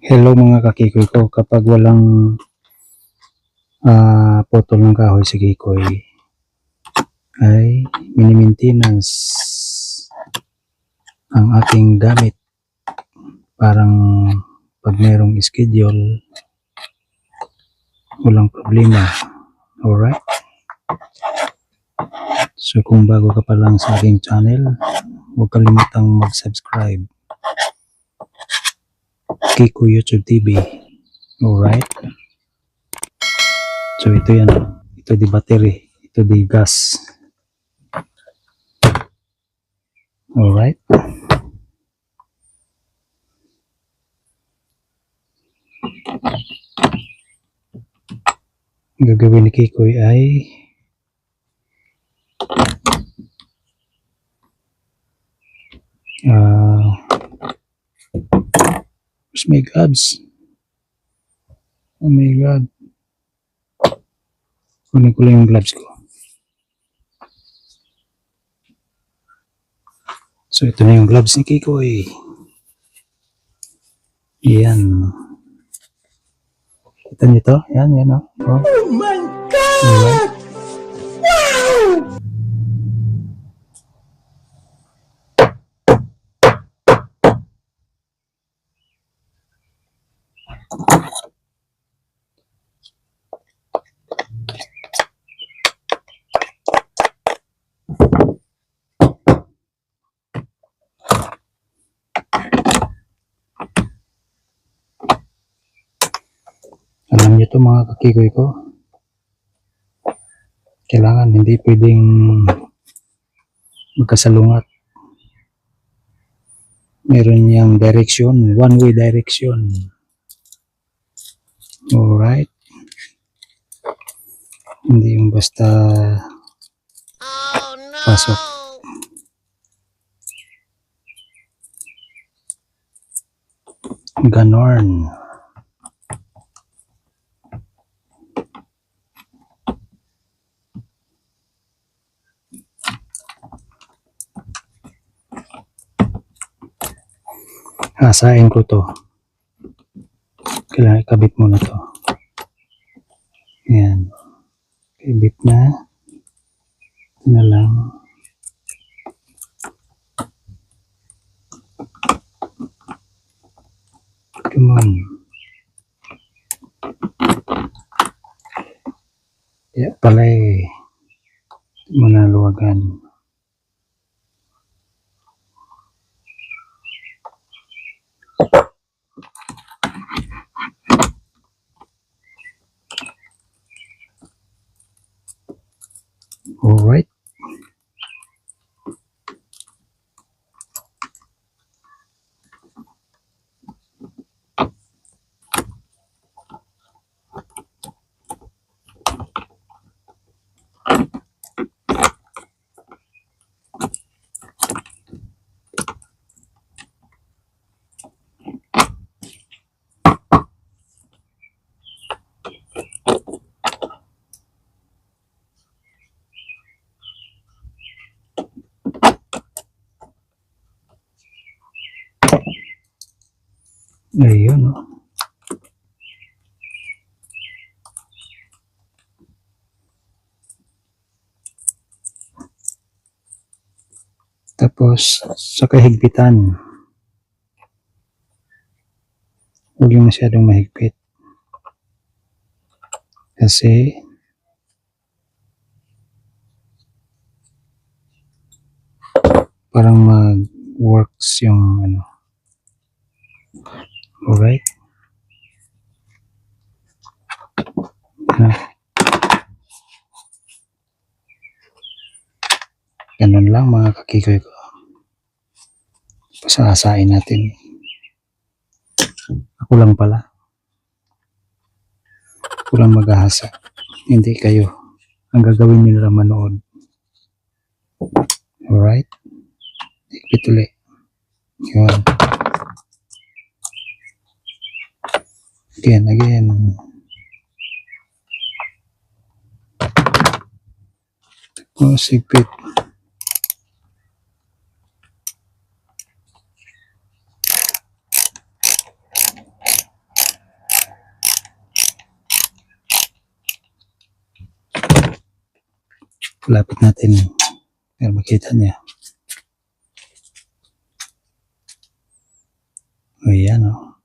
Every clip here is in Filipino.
Hello mga kakikoy ko, kapag walang putol ng kahoy sa kikoy ay mini-maintenance ang ating gamit. Parang pag mayroong schedule, walang problema. Alright? So kung bago ka pa lang sa aking channel, huwag kalimutang mag-subscribe. Kiko YouTube TV. Alright? So ito yan. Ito di battery. Ito di gas. Alright? Ang gagawin ni Kikoy ay where's my gloves? Oh my god. Kunin ko lang yung gloves ko. So ito na yung gloves ni Kikoy. Yan. Kita nyo to? Yan, yan o. Oh. Oh my god! Alright. Wow! Alam nyo to mga kakikoy ko, kailangan hindi pwedeng magkasalungat. Meron niyang direction, one-way direction. Alright. Hindi yung basta pasok. Ganon. Hasain ko to. Kailangan ikabit muna to. Yan. Ikabit na. Ito na lang. Come on. Yeah, pala eh. Muna luwagan. Alright. Ayun, oh. Tapos, sa kahigpitan, huwag yung masyadong mahigpit. Kasi, parang mag-works yung ano. Alright? Ganun lang mga kakikoy ko. Pasasain natin. Ako lang pala. Ako lang maghahasa. Hindi kayo. Ang gagawin nyo lang manood. Alright? Ikpit ulit. Yun. Again. Tapos ikpit. Lapit natin para makita niya. Ayan, oh.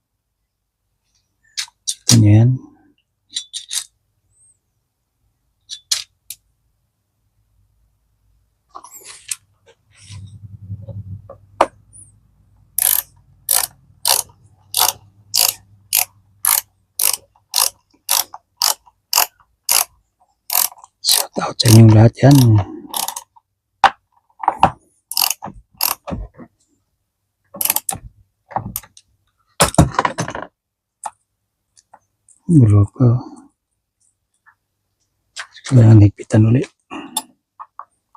Kita niyo yan? Shout out sa inyong lahat yan. Bulo ko. Kailangan higpitan ulit.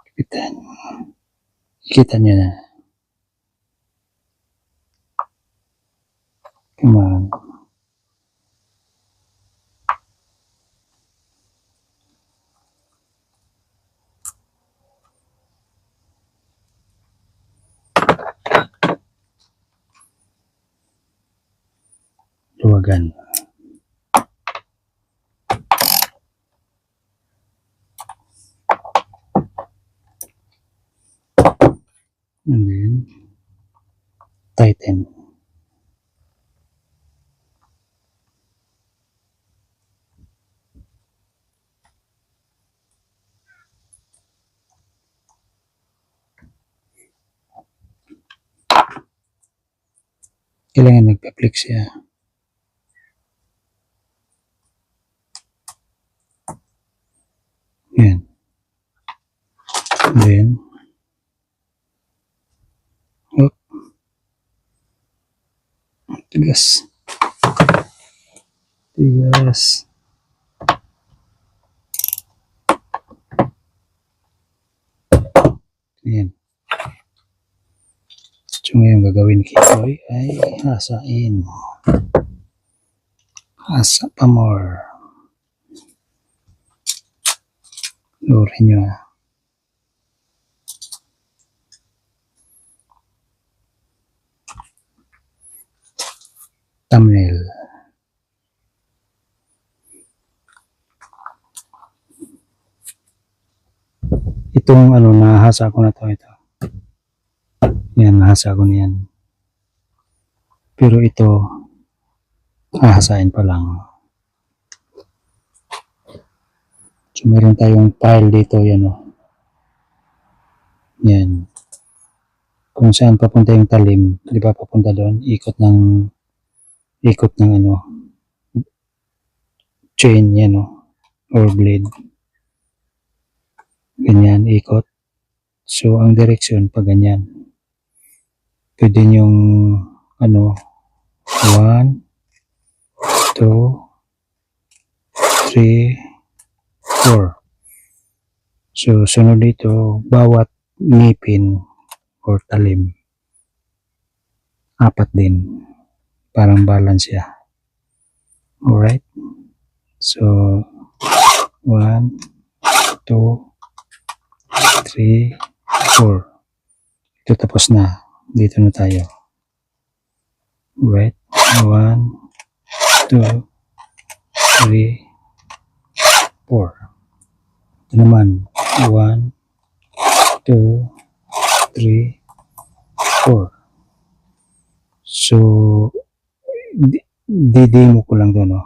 Higpitan. Kita niyo na. Come on. Luwagan. And then tighten. Kailangan nagpa-flex siya. Yan. Then up. Tigas. Tigas. Yan. So ngayon gagawin Kikoy ay hasain. Hasa pa more. Lurin nyo ah. Thumbnail. Itong ano, nahasa ko na to ito. Yan, nahasa ko na yan. Pero ito, hahasain pa lang. So, meron tayong file dito, yan o. Yan. Kung saan papunta yung talim, di ba papunta doon, ikot ng ano, chain, yan o, or blade. Ganyan, ikot. So, ang direction, pa ganyan. Pwede yung, ano, 1, 2, 3, 4. So, sunod dito, bawat ngipin or talim, 4 din. Parang balance siya. Alright? So, 1, 2, 3, 4. Ito tapos na. Dito na tayo. Alright? 1, 2, 3, 4. Ito naman. 1, 2, 3, 4. So, didemo ko lang doon, no?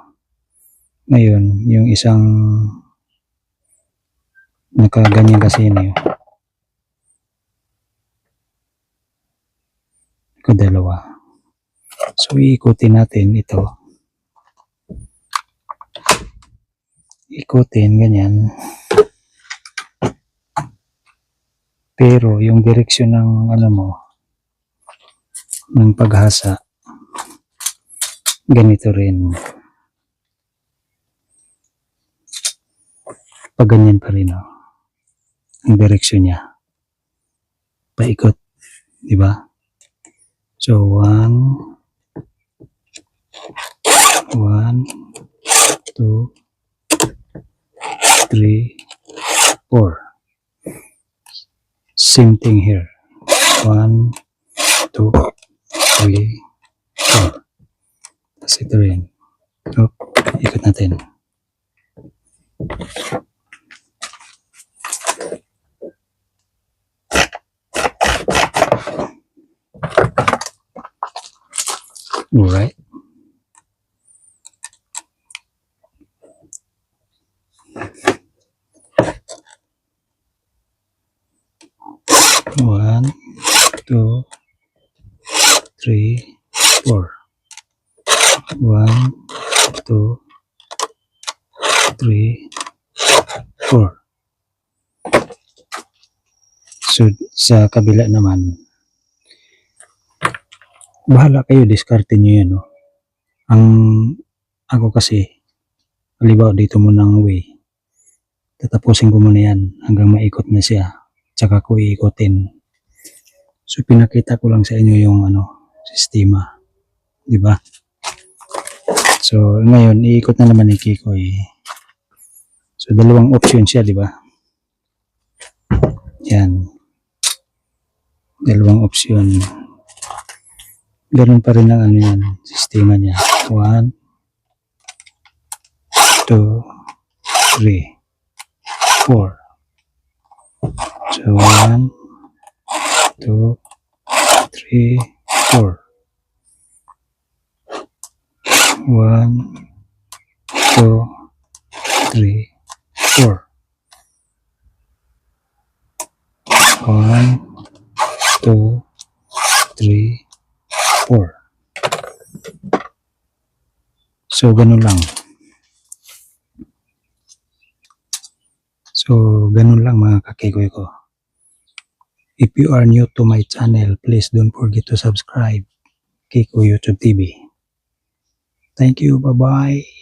Ngayon, yung isang nakaganyan kasi yun, dalawa. So, iikutin natin ito. Ikutin, ganyan. Pero, yung direksyon ng, ano mo, ng paghasa, ganito rin. Pag ganyan pa rin, oh. Ang direksyon niya. Paikot. Diba? So, 1, 2, 3, 4. Same thing here. 1, 2, 3, 4. Tapos ito rin. So, ikot natin. Alright. One, two, three, four. 1, 2, 3, 4. So, sa kabila naman, bahala kayo, diskarte nyo yan, no? Ang, ako kasi, halimbawa dito muna ang way. Tatapusin ko muna yan hanggang maikot na siya. Tsaka ko iikotin. So, pinakita ko lang sa inyo yung, sistema. Diba? So, ngayon, iikot na naman ni Kikoy. So, dalawang option siya, diba? Yan. Dalawang option. Ganun pa rin ang yan, sistema niya. 1, 2, 3, 4. So, 1, 2, 3, 4. 1, 2, 3, 4. 1, 2, 3, 4. So, ganun lang. So, ganun lang mga kakikoy ko. If you are new to my channel, please don't forget to subscribe. Kiko YouTube TV. Thank you. Bye-bye.